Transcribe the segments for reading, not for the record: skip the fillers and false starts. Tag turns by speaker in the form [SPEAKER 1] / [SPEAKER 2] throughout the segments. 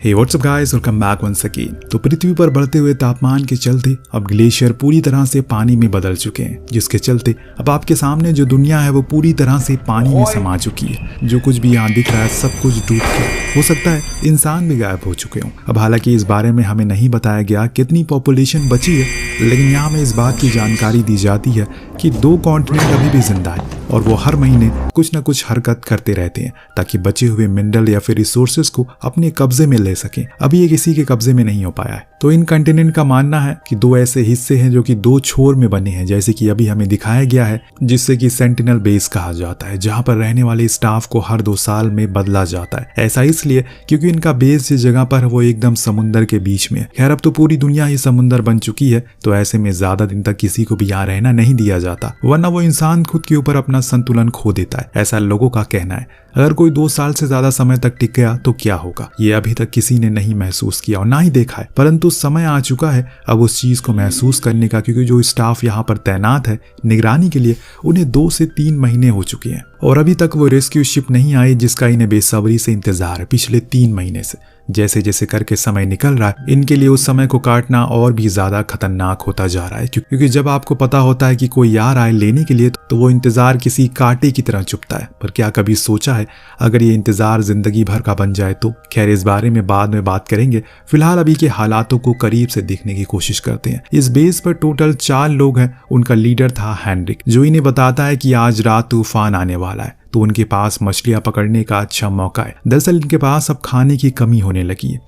[SPEAKER 1] हे what's up guys, welcome back once again. तो पृथ्वी पर बढ़ते हुए तापमान के चलते अब ग्लेशियर पूरी तरह से पानी में बदल चुके हैं, जिसके चलते अब आपके सामने जो दुनिया है वो पूरी तरह से पानी में समा चुकी है। जो कुछ भी यहाँ दिख रहा है सब कुछ डूब के, हो सकता है इंसान भी गायब हो चुके हों। अब हालांकि इस बारे में हमें नहीं बताया गया कितनी पॉपुलेशन बची है, लेकिन यहाँ में इस बात की जानकारी दी जाती है कि 2 कॉन्टिनेंट अभी भी जिंदा है और वो हर महीने कुछ न कुछ हरकत करते रहते हैं ताकि बचे हुए मिनरल या फिर रिसोर्सेज को अपने कब्जे में ले सकें। अभी ये किसी के कब्जे में नहीं हो पाया है। तो इन कॉन्टिनेंट का मानना है कि 2 ऐसे हिस्से हैं जो कि 2 छोर में बने हैं, जैसे कि अभी हमें दिखाया गया है, जिससे कि सेंटिनल बेस कहा जाता है, जहां पर रहने वाले स्टाफ को हर 2 साल में बदला जाता है। ऐसा इसलिए क्योंकि इनका बेस जिस जगह पर है वो एकदम समुद्र के बीच में है। खैर, अब तो पूरी दुनिया ही समुद्र बन चुकी है, तो ऐसे में ज्यादा दिन तक किसी को भी यहाँ रहना नहीं दिया जाता, वरना वो इंसान खुद के ऊपर अपना संतुलन खो देता है, ऐसा लोगों का कहना है। अगर कोई 2 साल से ज्यादा समय तक टिक गया तो क्या होगा, ये अभी तक किसी ने नहीं महसूस किया और ना ही देखा है, परंतु समय आ चुका है अब उस चीज को महसूस करने का, क्योंकि जो स्टाफ यहाँ पर तैनात है निगरानी के लिए, उन्हें 2 से 3 महीने हो चुके हैं और अभी तक वो रेस्क्यू शिप नहीं आई, जिसका इन्हें बेसब्री से इंतजार है पिछले 3 महीने से। जैसे जैसे करके समय निकल रहा है, इनके लिए उस समय को काटना और भी ज्यादा खतरनाक होता जा रहा है, क्योंकि जब आपको पता होता है कि कोई आ रहा है लेने के लिए, तो वो इंतजार किसी कांटे की तरह चुभता है। पर क्या कभी सोचा है अगर ये इंतजार जिंदगी भर का बन जाए तो? खैर, इस बारे में बाद में बात करेंगे। फिलहाल अभी के हालातों को करीब से देखने की कोशिश करते हैं। इस बेस पर टोटल 4 लोग हैं। उनका लीडर था हेनरिक, जो इन्हें बताता है कि आज रात तूफान आने वाला है, तो उनके पास मछलियां पकड़ने का अच्छा मौका है। दरअसल इनके पास अब खाने की कमी होने लगी है,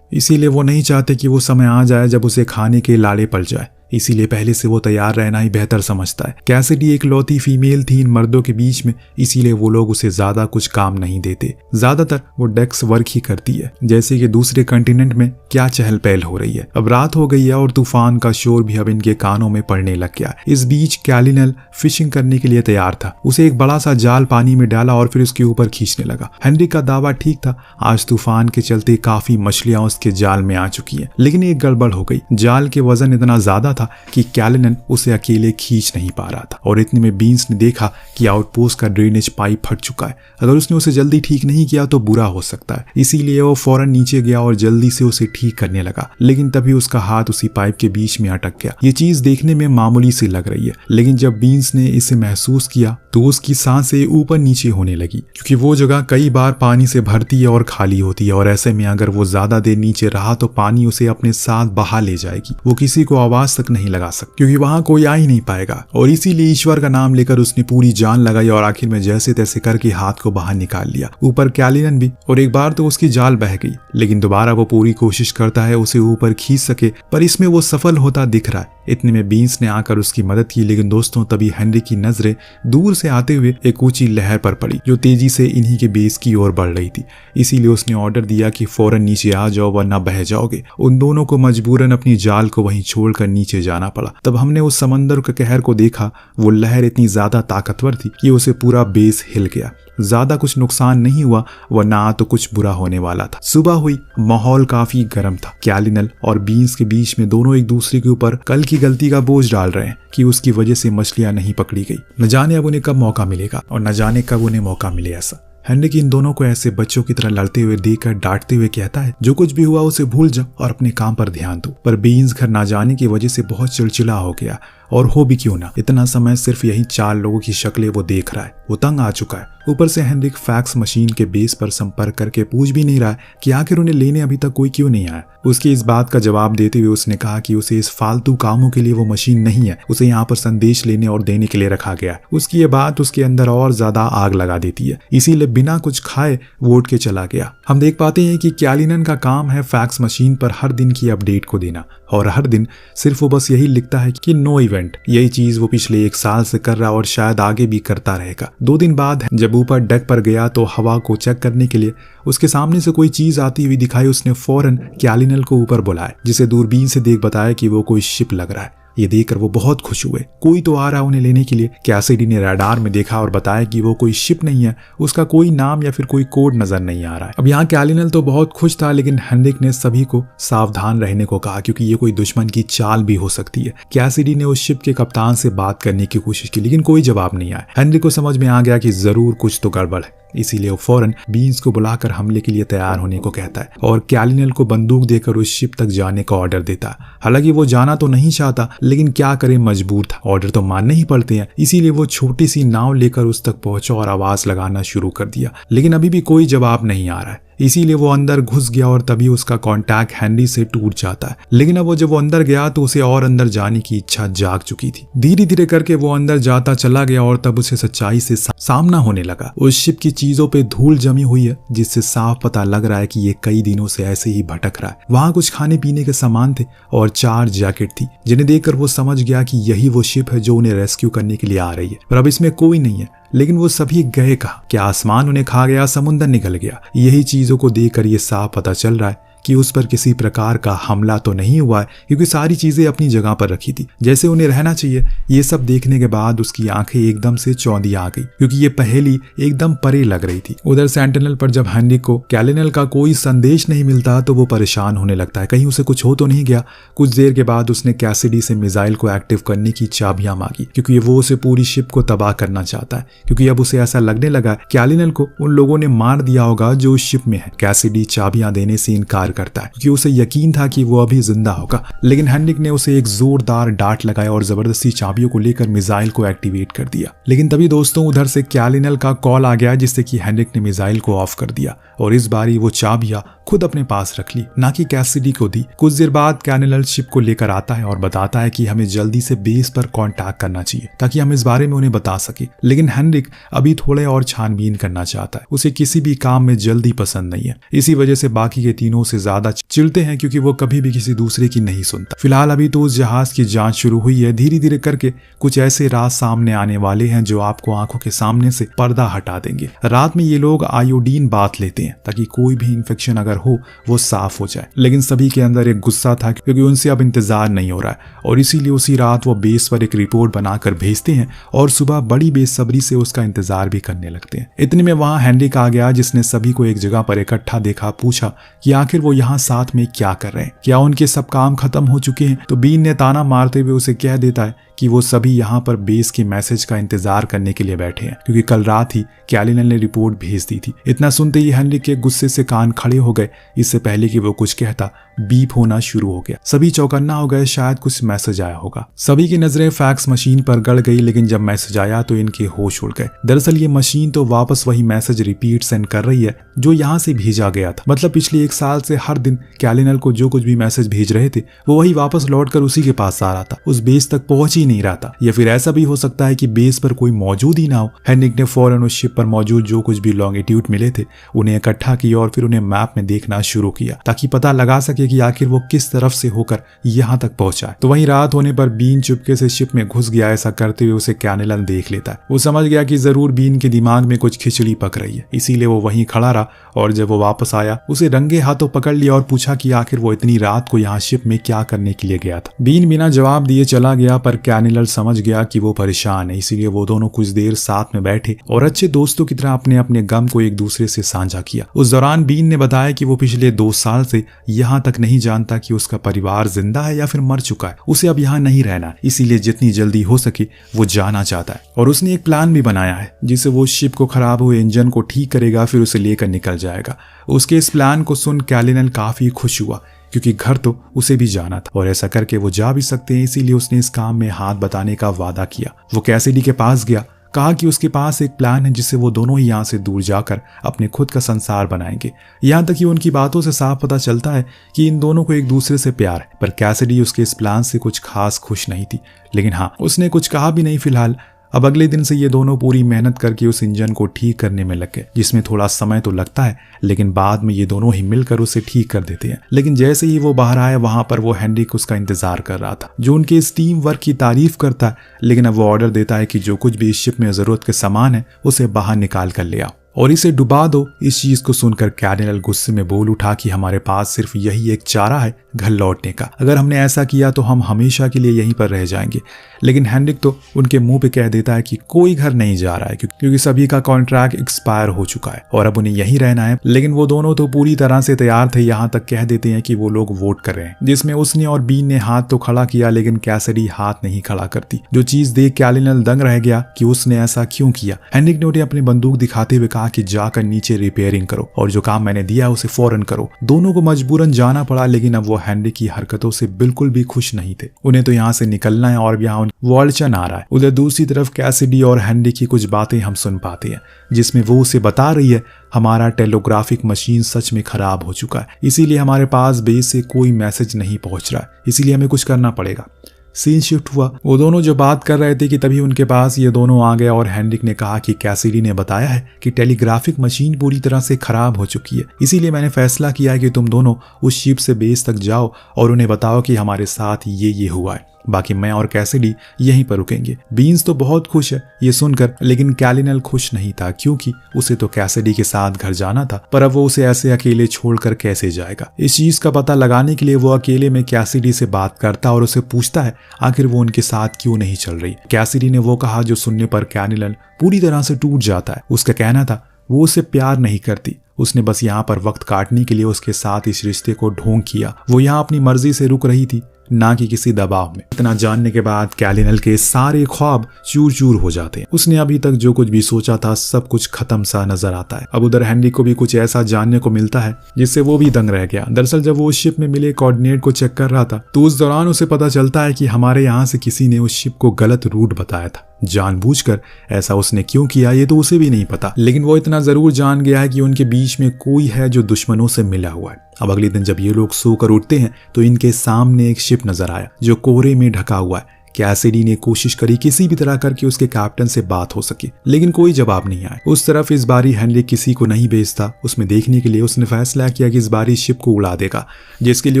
[SPEAKER 1] इसीलिए वो नहीं चाहते कि वो समय आ जाए जब उसे खाने के लाले पड़ जाए, इसीलिए पहले से वो तैयार रहना ही बेहतर समझता है। कैसिडी एक लौती फीमेल थी इन मर्दों के बीच में, इसीलिए वो लोग उसे ज्यादा कुछ काम नहीं देते। ज्यादातर वो डेस्क वर्क ही करती है। जैसे कि दूसरे कॉन्टिनेंट में क्या चहल पहल हो रही है। अब रात हो गई है और तूफान का शोर भी अब इनके कानों में पड़ने लग गया। इस बीच कैलिनल फिशिंग करने के लिए तैयार था। उसे एक बड़ा सा जाल पानी में डाला और फिर उसके ऊपर खींचने लगा। हेनरिक का दावा ठीक था, आज तूफान के चलते काफी मछलियां उसके जाल में आ चुकी है, लेकिन एक गड़बड़ हो गई। जाल के वजन इतना ज्यादा था कि कैलिनन उसे अकेले खींच नहीं पा रहा था और इतने में बीन्स ने देखा कि आउटपोस्ट का ड्रेनेज पाइप फट चुका है। अगर उसने उसे जल्दी ठीक नहीं किया तो बुरा हो सकता है, इसीलिए वो फौरन नीचे गया और जल्दी से उसे ठीक करने लगा, लेकिन तभी उसका हाथ उसी पाइप के बीच में अटक गया। ये चीज देखने में मामूली सी लग रही है, लेकिन जब बीन्स ने इसे महसूस किया तो उसकी सांसें ऊपर नीचे होने लगी, क्योंकि वो जगह कई बार पानी से भरती है और खाली होती है, और ऐसे में अगर वो ज्यादा देर नीचे रहा तो पानी उसे अपने साथ बहा ले जाएगी। वो किसी को आवाज तक नहीं लगा सकता, क्योंकि वहां कोई आ ही नहीं पाएगा, और इसीलिए ईश्वर का नाम लेकर उसने पूरी जान लगाई और आखिर में जैसे तैसे करके हाथ को बाहर निकाल लिया। ऊपर कैलिनन भी, और एक बार तो उसकी जाल बह गई, लेकिन दोबारा वो पूरी कोशिश करता है उसे ऊपर खींच सके, पर इसमें वो सफल होता दिख रहा है। इतने में बीन्स ने आकर उसकी मदद की, लेकिन दोस्तों तभी हेनरिक की नजरें दूर से आते हुए एक ऊंची लहर पर पड़ी जो तेजी से इन्हीं के बेस की ओर बढ़ रही थी। इसीलिए उसने ऑर्डर दिया कि फौरन नीचे आ जाओ वरना बह जाओगे। उन दोनों को मजबूरन अपनी जाल को वहीं छोड़कर नीचे जाना पड़ा। तब हमने उस समंदर के कहर को देखा। वो लहर इतनी ज्यादा ताकतवर थी कि उसे पूरा बेस हिल गया। ज्यादा कुछ नुकसान नहीं हुआ, वरना तो कुछ बुरा होने वाला था। सुबह हुई, माहौल काफी गर्म था। कैलिनल और बीन्स के बीच में दोनों एक दूसरे के ऊपर कल की गलती का बोझ डाल रहे हैं कि उसकी वजह से मछलियां नहीं पकड़ी गई। न जाने अब उन्हें कब मौका मिलेगा और न जाने कब उन्हें मौका मिले ऐसा। हेनरिक इन दोनों को ऐसे बच्चों की तरह लड़ते हुए देखकर डांटते हुए कहता है, जो कुछ भी हुआ उसे भूल जाओ और अपने काम पर ध्यान दो। पर बीन्स घर ना जाने की वजह से बहुत चिड़चिड़ा हो गया, और हो भी क्यों ना, इतना समय सिर्फ यही 4 लोगों की शक्लें वो देख रहा है। वो तंग आ चुका है। ऊपर से हेनरिक फैक्स मशीन के बेस पर संपर्क करके पूछ भी नहीं रहा है कि आखिर उन्हें लेने अभी तक कोई क्यों नहीं आया। उसकी इस बात का जवाब देते हुए उसने कहा कि उसे इस फालतू कामों के लिए वो मशीन नहीं है, उसे यहाँ पर संदेश लेने और देने के लिए रखा गया है। उसकी ये बात उसके अंदर और ज्यादा आग लगा देती है, इसीलिए बिना कुछ खाए वो उठ के चला गया। हम देख पाते हैं कि कैलिनन का काम है फैक्स मशीन पर हर दिन की अपडेट को देना, और हर दिन सिर्फ वो बस यही लिखता है कि नो इवेंट। यही चीज वो पिछले 1 साल से कर रहा और शायद आगे भी करता रहेगा। 2 दिन बाद जब ऊपर डेक पर गया तो हवा को चेक करने के लिए उसके सामने से कोई चीज आती हुई दिखाई। उसने फौरन कैलिनल को ऊपर बुलाया, जिसे दूरबीन से देख बताया कि वो कोई शिप लग रहा है। ये देखकर वो बहुत खुश हुए, कोई तो आ रहा है उन्हें लेने के लिए। कैसिडी ने रडार में देखा और बताया कि वो कोई शिप नहीं है, उसका कोई नाम या फिर कोई कोड नजर नहीं आ रहा है। अब यहाँ कैलिनल तो बहुत खुश था, लेकिन हेनरिक ने सभी को सावधान रहने को कहा, क्योंकि ये कोई दुश्मन की चाल भी हो सकती है। कैसिडी ने उस शिप के कप्तान से बात करने की कोशिश की, लेकिन कोई जवाब नहीं आया। हेनरिक को समझ में आ गया कि जरूर कुछ तो गड़बड़ है। इसीलिए वो फौरन बीन्स को बुलाकर हमले के लिए तैयार होने को कहता है और कैलिनल को बंदूक देकर उस शिप तक जाने का ऑर्डर देता है। हालांकि वो जाना तो नहीं चाहता, लेकिन क्या करे, मजबूर था, ऑर्डर तो मानने ही पड़ते हैं। इसीलिए वो छोटी सी नाव लेकर उस तक पहुंचा और आवाज लगाना शुरू कर दिया, लेकिन अभी भी कोई जवाब नहीं आ रहा है। इसीलिए वो अंदर घुस गया और तभी उसका कांटेक्ट हेनरी से टूट जाता है। लेकिन अब जब वो अंदर गया तो उसे और अंदर जाने की इच्छा जाग चुकी थी। धीरे धीरे करके वो अंदर जाता चला गया और तब उसे सच्चाई से सामना होने लगा। उस शिप की चीजों पे धूल जमी हुई है, जिससे साफ पता लग रहा है कि ये कई दिनों से ऐसे ही भटक रहा है। वहां कुछ खाने पीने के सामान थे और 4 जैकेट थी, जिन्हें देखकर वो समझ गया कि यही वो शिप है जो उन्हें रेस्क्यू करने के लिए आ रही है। पर अब इसमें कोई नहीं है। लेकिन वो सभी गए कहाँ? क्या आसमान उन्हें खा गया, समुद्र निगल गया? यही चीजों को देखकर ये साफ पता चल रहा है कि उस पर किसी प्रकार का हमला तो नहीं हुआ है, क्योंकि सारी चीजें अपनी जगह पर रखी थी जैसे उन्हें रहना चाहिए। ये सब देखने के बाद उसकी आंखें एकदम से चौंधी आ गई, क्योंकि ये पहेली एकदम परे लग रही थी। उधर सेंटिनल पर जब हेनरी को कैलिनल का कोई संदेश नहीं मिलता तो वो परेशान होने लगता है, कहीं उसे कुछ हो तो नहीं गया। कुछ देर के बाद उसने कैसिडी से मिसाइल को एक्टिव करने की चाबियां मांगी, क्योंकि वो उसे पूरी शिप को तबाह करना चाहता है, क्योंकि अब उसे ऐसा लगने लगा कैलिनल को उन लोगों ने मार दिया होगा जो उस शिप में है। कैसिडी चाबियां देने से इनकार करता है, क्योंकि उसे यकीन था कि वो अभी जिंदा होगा। लेकिन हेनरिक ने उसे एक जोरदार डांट लगाया और जबरदस्ती चाबियों को लेकर मिसाइल को एक्टिवेट कर दिया। लेकिन तभी दोस्तों उधर से कैलिनल का कॉल आ गया, जिससे कि हेनरिक ने मिसाइल को ऑफ कर दिया और इस बारी वो चाबियां खुद अपने पास रख ली, ना कि कैसिडी को दी। कुछ देर बाद कैलिनल शिप को लेकर आता है और बताता है कि हमें जल्दी से बेस पर कांटेक्ट करना चाहिए ताकि हम इस बारे में उन्हें बता सके। लेकिन हेनरिक अभी थोड़े और छानबीन करना चाहता है, उसे किसी भी काम में जल्दी पसंद नहीं है। इसी वजह से बाकी के तीनों से ज्यादा चिढ़ते हैं, क्योंकि वो कभी भी किसी दूसरे की नहीं सुनता। फिलहाल अभी तो उस जहाज की जांच शुरू हुई है। धीरे धीरे करके कुछ ऐसे राज सामने आने वाले हैं जो आपको आंखों के सामने से पर्दा हटा देंगे। रात में ये लोग आयोडीन बात लेते हैं ताकि कोई भी इंफेक्शन अगर हो वो साफ हो जाए। लेकिन सभी के अंदर एक गुस्सा था, क्योंकि उनसे अब इंतजार नहीं हो रहा है और इसीलिए उसी रात वो बेस पर एक रिपोर्ट बनाकर भेजते हैं और सुबह बड़ी बेसब्री से उसका इंतजार भी करने लगते हैं। इतने में वहां हेनरिक आ गया, जिसने सभी को एक जगह पर इकट्ठा देखा। पूछा कि आखिर वो यहाँ साथ में क्या कर रहे हैं, क्या उनके सब काम खत्म हो चुके हैं? तो बीन ने ताना मारते हुए उसे कह देता है कि वो सभी यहाँ पर बेस के मैसेज का इंतजार करने के लिए बैठे हैं, क्योंकि कल रात ही कैलिनल ने रिपोर्ट भेज दी थी। इतना सुनते ही हेनरिक के गुस्से से कान खड़े हो गए। इससे पहले कि वो कुछ कहता, बीप होना शुरू हो गया। सभी चौकन्ना हो गए, शायद कुछ मैसेज आया होगा। सभी की नजरें फैक्स मशीन पर गड़ गई, लेकिन जब मैसेज आया तो इनके होश उड़ गए। दरअसल ये मशीन तो वापस वही मैसेज रिपीट सेंड कर रही है जो यहाँ से भेजा गया था। मतलब पिछले 1 साल से हर दिन कैलिनल को जो कुछ भी मैसेज भेज रहे थे वो वही वापस लौटकर उसी के पास आ रहा था, उस बेस तक पहुंच ही नहीं रहा था। या फिर ऐसा भी हो सकता है कि बेस पर कोई मौजूद ही ना हो। हेनरिक ने फौरन उस शिप पर मौजूद जो कुछ भी लॉन्गिट्यूड मिले थे उन्हें इकट्ठा किया और फिर उन्हें मैप में देखना शुरू किया, ताकि पता लगा सके कि आखिर वो किस तरफ से होकर यहाँ तक पहुंचा है। तो वहीं रात होने पर बीन चुपके से शिप में घुस गया। ऐसा करते हुए उसे कैलिनल देख लेता है। वो समझ गया कि जरूर बीन के दिमाग में कुछ खिचड़ी पक रही है, इसीलिए वो वहीं खड़ा रहा और जब वो वापस आया उसे रंगे हाथों पकड़ लिया और पूछा कि आखिर वो इतनी रात को यहाँ शिप में क्या करने के लिए गया था। बीन बिना जवाब दिए चला गया, पर कैलिनल समझ गया कि वो परेशान है, इसीलिए वो दोनों कुछ देर साथ में बैठे और अच्छे दोस्तों की तरह अपने अपने गम को एक दूसरे से साझा किया। उस दौरान बीन ने बताया कि वो पिछले 2 साल से यहाँ तक नहीं जानता कि उसका परिवार जिंदा है या फिर मर चुका है। उसे अब यहाँ नहीं रहना, इसीलिए जितनी जल्दी हो सके वो जाना चाहता है और उसने एक प्लान भी बनाया है जिससे वो शिप को खराब हुए इंजन को ठीक करेगा, फिर उसे लेकर निकल जाएगा। उसके इस प्लान को सुन कैलिनल काफी खुश हुआ, क्योंकि घर तो उसे भी जाना था और ऐसा करके वो जा भी सकते हैं, इसीलिए उसने इस काम में हाथ बताने का वादा किया। वो कैसिडी के पास गया, कहा कि उसके पास एक प्लान है जिससे वो दोनों ही यहाँ से दूर जाकर अपने खुद का संसार बनाएंगे। यहाँ तक कि उनकी बातों से साफ पता चलता है कि इन दोनों को एक दूसरे से प्यार है। पर कैसिडी उसके इस प्लान से कुछ खास खुश नहीं थी, लेकिन हाँ उसने कुछ कहा भी नहीं फिलहाल। अब अगले दिन से ये दोनों पूरी मेहनत करके उस इंजन को ठीक करने में लग गए, जिसमें थोड़ा समय तो लगता है, लेकिन बाद में ये दोनों ही मिलकर उसे ठीक कर देते हैं। लेकिन जैसे ही वो बाहर आया वहां पर वो हेनरिक उसका इंतजार कर रहा था, जो उनके इस टीम वर्क की तारीफ करता है। लेकिन अब वो ऑर्डर देता है कि जो कुछ भी इस शिप में जरूरत के सामान है उसे बाहर निकाल कर ले आओ और इसे डुबा दो। इस चीज को सुनकर कैलिनल गुस्से में बोल उठा कि हमारे पास सिर्फ यही एक चारा है घर लौटने का, अगर हमने ऐसा किया तो हम हमेशा के लिए यहीं पर रह जाएंगे। लेकिन हेनरिक तो उनके मुंह पे कह देता है कि कोई घर नहीं जा रहा है, क्योंकि सभी का कॉन्ट्रैक्ट एक्सपायर हो चुका है और अब उन्हें यहीं रहना है। लेकिन वो दोनों तो पूरी तरह से तैयार थे, यहाँ तक कह देते हैं कि वो लोग वोट कर रहे हैं, जिसमें उसने और बीन ने हाथ तो खड़ा किया लेकिन कैसिडी हाथ नहीं खड़ा करती। जो चीज देख कैलिनल दंग रह गया कि उसने ऐसा क्यों किया। हेनरिक ने उन्हें अपनी बंदूक दिखाते हुए कहा कहा कि जाकर नीचे रिपेयरिंग करो और जो काम मैंने दिया उसे फौरन करो। दोनों को मजबूरन जाना पड़ा, लेकिन अब वो हेनरी की हरकतों से बिल्कुल भी खुश नहीं थे। उन्हें तो यहाँ से निकलना है और यहाँ वॉल्चन आ रहा है। उधर दूसरी तरफ कैसिडी और हेनरी की कुछ बातें हम सुन पाते हैं, जिसमें वो उसे बता रही है हमारा टेलीग्राफिक मशीन सच में खराब हो चुका है, इसीलिए हमारे पास बेस से कोई मैसेज नहीं पहुंच रहा है, इसीलिए हमें कुछ करना पड़ेगा। सीन शिफ्ट हुआ। वो दोनों जो बात कर रहे थे कि तभी उनके पास ये दोनों आ गए और हेनरिक ने कहा कि कैसिडी ने बताया है कि टेलीग्राफिक मशीन पूरी तरह से खराब हो चुकी है, इसीलिए मैंने फैसला किया कि तुम दोनों उस शिप से बेस तक जाओ और उन्हें बताओ कि हमारे साथ ये हुआ है, बाकी मैं और कैसिडी यहीं पर रुकेंगे। बीन्स तो बहुत खुश है ये सुनकर, लेकिन कैलिनल खुश नहीं था क्योंकि उसे तो कैसिडी के साथ घर जाना था, पर अब वो उसे ऐसे अकेले छोड़कर कैसे जाएगा। इस चीज का पता लगाने के लिए वो अकेले में कैसिडी से बात करता और उसे पूछता है आखिर वो उनके साथ क्यों नहीं चल रही। कैसिडी ने वो कहा जो सुनने पर कैलिनल पूरी तरह से टूट जाता है। उसका कहना था वो उसे प्यार नहीं करती, उसने बस यहाँ पर वक्त काटने के लिए उसके साथ इस रिश्ते को ढोंग किया। वो यहाँ अपनी मर्जी से रुक रही थी, ना कि किसी दबाव में। इतना जानने के बाद कैलिनल के सारे ख्वाब चूर चूर हो जाते हैं। उसने अभी तक जो कुछ भी सोचा था सब कुछ खत्म सा नजर आता है। अब उधर हेनरी को भी कुछ ऐसा जानने को मिलता है जिससे वो भी दंग रह गया। दरअसल जब वो उस शिप में मिले कोऑर्डिनेट को चेक कर रहा था तो उस दौरान उसे पता चलता है कि हमारे यहाँ से किसी ने उस शिप को गलत रूट बताया था। जानबूझकर ऐसा उसने क्यों किया ये तो उसे भी नहीं पता, लेकिन वो इतना जरूर जान गया है कि उनके बीच में कोई है जो दुश्मनों से मिला हुआ है। अब अगले दिन जब ये लोग सोकर उठते हैं तो इनके सामने एक शिप नजर आया जो कोहरे में ढका हुआ है। कैसिडी ने कोशिश करी किसी भी तरह करके उसके कैप्टन से बात हो सके, लेकिन कोई जवाब नहीं आया। उस तरफ इस बारी हेनरी किसी को नहीं भेजता उसमें देखने के लिए। उसने फैसला किया कि इस बारी शिप को उड़ा देगा, जिसके लिए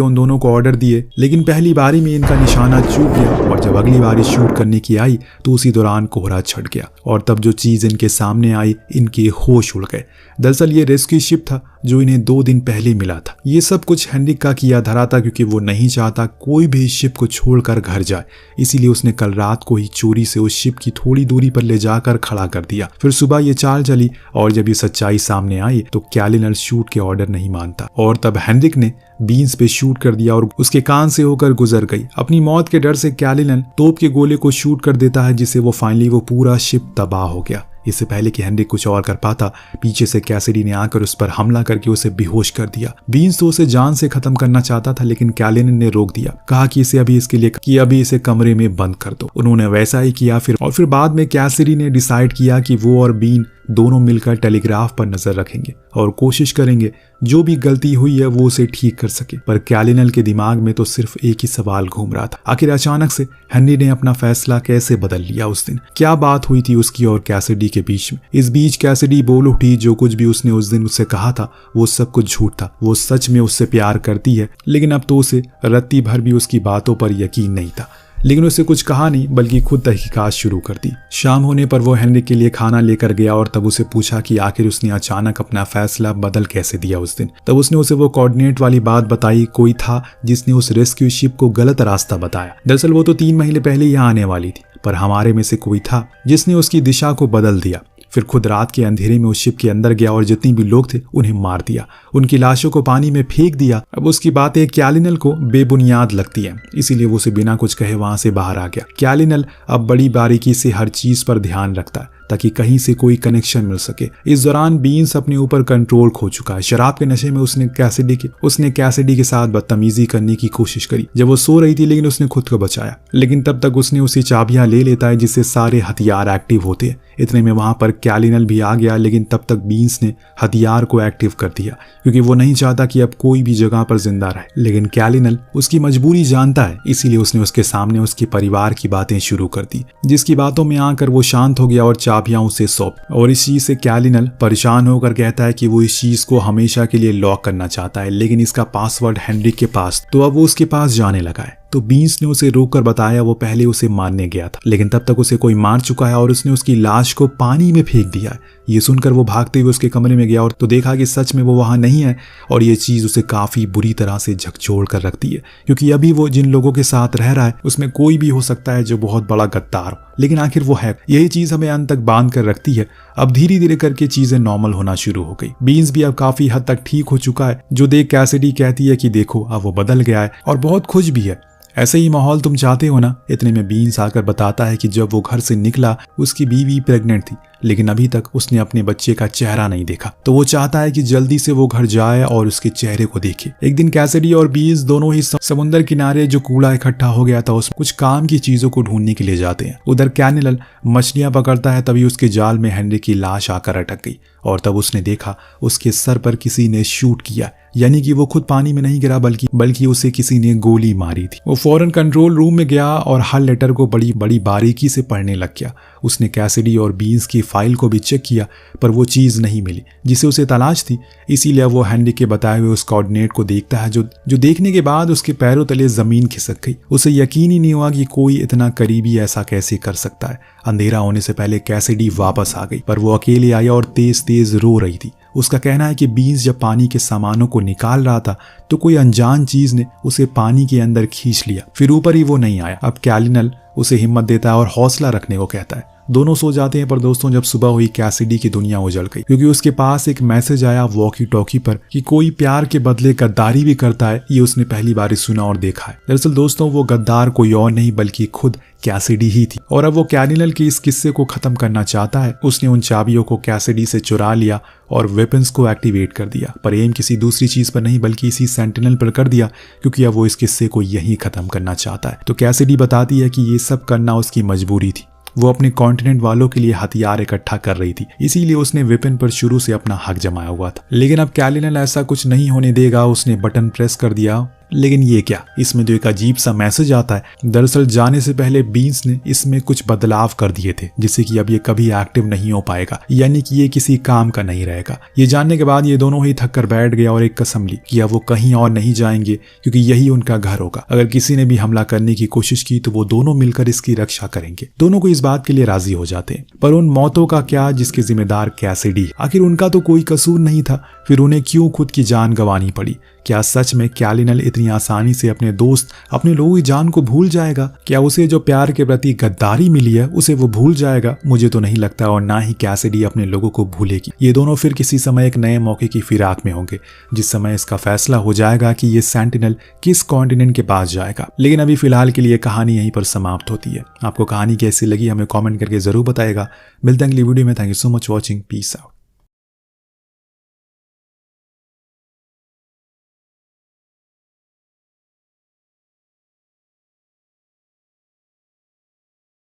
[SPEAKER 1] उन दोनों को ऑर्डर दिए, लेकिन पहली बारी में इनका निशाना चूक गया और जब अगली बारी शूट करने की आई तो उसी दौरान कोहरा छट गया और तब जो चीज इनके सामने आई इनके होश उड़ गए। दरअसल ये रेस्क्यू शिप था जो इन्हें 2 दिन पहले मिला था। ये सब कुछ हेनरिक का किया धरा था क्योंकि वो नहीं चाहता कोई भी इस शिप को छोड़कर घर जाए, इसीलिए उसने कल रात को ही चोरी से उस शिप की थोड़ी दूरी पर ले जाकर खड़ा कर दिया। फिर सुबह ये चाल चली और जब ये सच्चाई सामने आई तो कैलिनल शूट के ऑर्डर नहीं मानता और तब हेनरिक ने बीन्स पे शूट कर दिया और उसके कान से होकर गुजर गई। अपनी मौत के डर से कैलिनल तोप के गोले को शूट कर देता है, जिससे वो पूरा शिप तबाह हो गया। इससे पहले कि हेनरिक कुछ और कर पाता, पीछे से कैसिडी ने आकर उस पर हमला करके उसे बेहोश कर दिया। बीन्स तो उसे जान से खत्म करना चाहता था, लेकिन कैलिनल ने रोक दिया, कहा कि अभी इसे कमरे में बंद कर दो। उन्होंने वैसा ही किया। फिर बाद में कैसिडी ने डिसाइड किया कि वो और बीन दोनों मिलकर टेलीग्राफ पर नजर रखेंगे और कोशिश करेंगे जो भी गलती हुई है वो उसे ठीक कर सके। पर कैलिनल के दिमाग में तो सिर्फ एक ही सवाल घूम रहा था, आखिर अचानक से हेनरी ने अपना फैसला कैसे बदल लिया। उस दिन क्या बात हुई थी उसकी और कैसिडी के बीच में। इस बीच कैसिडी बोल उठी जो कुछ भी उसने उस दिन उससे कहा था वो सब कुछ झूठ था। वो सच में उससे प्यार करती है, लेकिन अब तो उसे रत्ती भर भी उसकी बातों पर यकीन नहीं था। लेकिन उसे कुछ कहा नहीं बल्कि खुद तहकीकात शुरू कर दी। शाम होने पर वो हेनरिक के लिए खाना लेकर गया और तब उसे पूछा कि आखिर उसने अचानक अपना फैसला बदल कैसे दिया उस दिन। तब उसने उसे वो कोऑर्डिनेट वाली बात बताई, कोई था जिसने उस रेस्क्यू शिप को गलत रास्ता बताया। दरअसल वो तो 3 महीने पहले यहाँ आने वाली थी, पर हमारे में से कोई था जिसने उसकी दिशा को बदल दिया। फिर खुद रात के अंधेरे में उस शिप के अंदर गया और जितनी भी लोग थे उन्हें मार दिया, उनकी लाशों को पानी में फेंक दिया। अब उसकी बातें कैलिनल को बेबुनियाद लगती है, इसीलिए वो उसे बिना कुछ कहे वहां से बाहर आ गया। कैलिनल अब बड़ी बारीकी से हर चीज पर ध्यान रखता है ताकि कहीं से कोई कनेक्शन मिल सके। इस दौरान बीन्स अपने ऊपर कंट्रोल खो चुका है। शराब के नशे में उसने कैसिडी के साथ बदतमीजी करने की कोशिश करी जब वो सो रही थी, लेकिन उसने खुद को बचाया। लेकिन तब तक उसने उसी चाबियां ले लेता है जिससे सारे हथियार एक्टिव होते हैं। इतने में वहां पर कैलिनल भी आ गया, लेकिन तब तक बीन्स ने हथियार को एक्टिव कर दिया क्योंकि वो नहीं चाहता कि अब कोई भी जगह पर जिंदा रहे। लेकिन कैलिनल उसकी मजबूरी जानता है, इसीलिए उसने उसके सामने उसके परिवार की बातें शुरू कर दी, जिसकी बातों में आकर वो शांत हो गया और चाबियां उसे सौंप। और इस चीज से कैलिनल परेशान होकर कहता है कि वो इस चीज को हमेशा के लिए लॉक करना चाहता है, लेकिन इसका पासवर्ड हेनरिक के पास, तो अब वो उसके पास जाने लगा है। तो बीन्स ने उसे रोक कर बताया वो पहले उसे मारने गया था, लेकिन तब तक उसे कोई मार चुका है और उसने उसकी लाश को पानी में फेंक दिया है। ये सुनकर वो भागते हुए उसके कमरे में गया और तो देखा कि सच में वो वहां नहीं है और ये चीज उसे काफी बुरी तरह से झकझोर कर रखती है, क्योंकि अभी वो जिन लोगों के साथ रह रहा है उसमें कोई भी हो सकता है जो बहुत बड़ा गद्दार हो, लेकिन आखिर वो है। यही चीज हमें अंत तक बांध कर रखती है। अब धीरे धीरे करके चीजें नॉर्मल होना शुरू हो गई। बीन्स भी अब काफी हद तक ठीक हो चुका है, जो देख कैसिडी कहती है कि देखो अब वो बदल गया है और बहुत खुश भी है। ऐसे ही माहौल तुम चाहते हो ना। इतने में बीन्स आकर बताता है कि जब वो घर से निकला उसकी बीवी प्रेग्नेंट थी, लेकिन अभी तक उसने अपने बच्चे का चेहरा नहीं देखा। तो वो चाहता है कि जल्दी से वो घर जाए और उसके चेहरे को देखे। एक दिन कैसिडी और बीज दोनों ही समुद्र किनारे जो कूड़ा इकट्ठा हो गया था उसमें कुछ काम की चीजों को ढूंढने के लिए जाते हैं। उधर कैनिनल मछलियां पकड़ता है, तभी उसके जाल में हेनरी की लाश आकर अटक गई और तब उसने देखा उसके सर पर किसी ने शूट किया, यानी कि वो खुद पानी में नहीं गिरा बल्कि उसे किसी ने गोली मारी थी। वो फौरन कंट्रोल रूम में गया और हर लेटर को बड़ी बड़ी बारीकी से पढ़ने लग गया। उसने कैसिडी और बीन्स की फाइल को भी चेक किया, पर वो चीज नहीं मिली जिसे उसे तलाश थी। इसीलिए वो हेनरी के बताए हुए उस कोऑर्डिनेट को देखता है जो देखने के बाद उसके पैरों तले जमीन खिसक गई। उसे यकीन ही नहीं हुआ कि कोई इतना करीबी ऐसा कैसे कर सकता है। अंधेरा होने से पहले कैसिडी वापस आ गई, पर वो अकेले आई और तेज तेज रो रही थी। उसका कहना है कि बीन्स जब पानी के सामानों को निकाल रहा था तो कोई अनजान चीज ने उसे पानी के अंदर खींच लिया, फिर ऊपर ही वो नहीं आया। अब कैनिनल उसे हिम्मत देता है और हौसला रखने को कहता है। दोनों सो जाते हैं, पर दोस्तों जब सुबह हुई कैसिडी की दुनिया उजड़ गई, क्योंकि उसके पास एक मैसेज आया वॉकी टॉकी पर कि कोई प्यार के बदले गद्दारी भी करता है। ये उसने पहली बार सुना और देखा है। दरअसल दोस्तों वो गद्दार कोई और नहीं बल्कि खुद कैसिडी ही थी और अब वो कैनिनल के इस किस्से को खत्म करना चाहता है। उसने उन चाबियों को कैसिडी से चुरा लिया और वेपन्स को एक्टिवेट कर दिया, पर एम किसी दूसरी चीज पर नहीं बल्कि इसी सेंटिनल पर कर दिया, क्योंकि अब वो इस किस्से को यहीं खत्म करना चाहता है। तो कैसिडी बताती है कि ये सब करना उसकी मजबूरी थी। वो अपने कॉन्टिनेंट वालों के लिए हथियार इकट्ठा कर रही थी, इसीलिए उसने वेपन पर शुरू से अपना हक जमाया हुआ था। लेकिन अब कैनिनल ऐसा कुछ नहीं होने देगा। उसने बटन प्रेस कर दिया, लेकिन ये क्या, इसमें तो एक अजीब सा मैसेज आता है। दरअसल जाने से पहले बीन्स ने इसमें कुछ बदलाव कर दिए थे, जिससे कि अब ये कभी एक्टिव नहीं हो पाएगा, यानी कि ये किसी काम का नहीं रहेगा। ये जानने के बाद ये दोनों ही थक कर बैठ गया और एक कसम ली कि अब वो कहीं और नहीं जाएंगे, क्योंकि यही उनका घर होगा। अगर किसी ने भी हमला करने की कोशिश की तो वो दोनों मिलकर इसकी रक्षा करेंगे। दोनों को इस बात के लिए राजी हो जाते हैं। पर उन मौतों का क्या जिसके जिम्मेदार कैसिडी? आखिर उनका तो कोई कसूर नहीं था, फिर उन्हें क्यों खुद की जान गंवानी पड़ी? क्या सच में कैनिनल इतनी आसानी से अपने दोस्त, अपने लोगों की जान को भूल जाएगा? क्या उसे जो प्यार के प्रति गद्दारी मिली है उसे वो भूल जाएगा? मुझे तो नहीं लगता, और ना ही कैसिडी अपने लोगों को भूलेगी। ये दोनों फिर किसी समय एक नए मौके की फिराक में होंगे, जिस समय इसका फैसला हो जाएगा कि ये सेंटिनल किस कॉन्टिनेंट के पास जाएगा। लेकिन अभी फिलहाल के लिए कहानी यहीं पर समाप्त होती है। आपको कहानी कैसी लगी हमें कॉमेंट करके जरूर बताएगा। मिलते हैं अगली वीडियो में। Thank you so much watching. Peace out.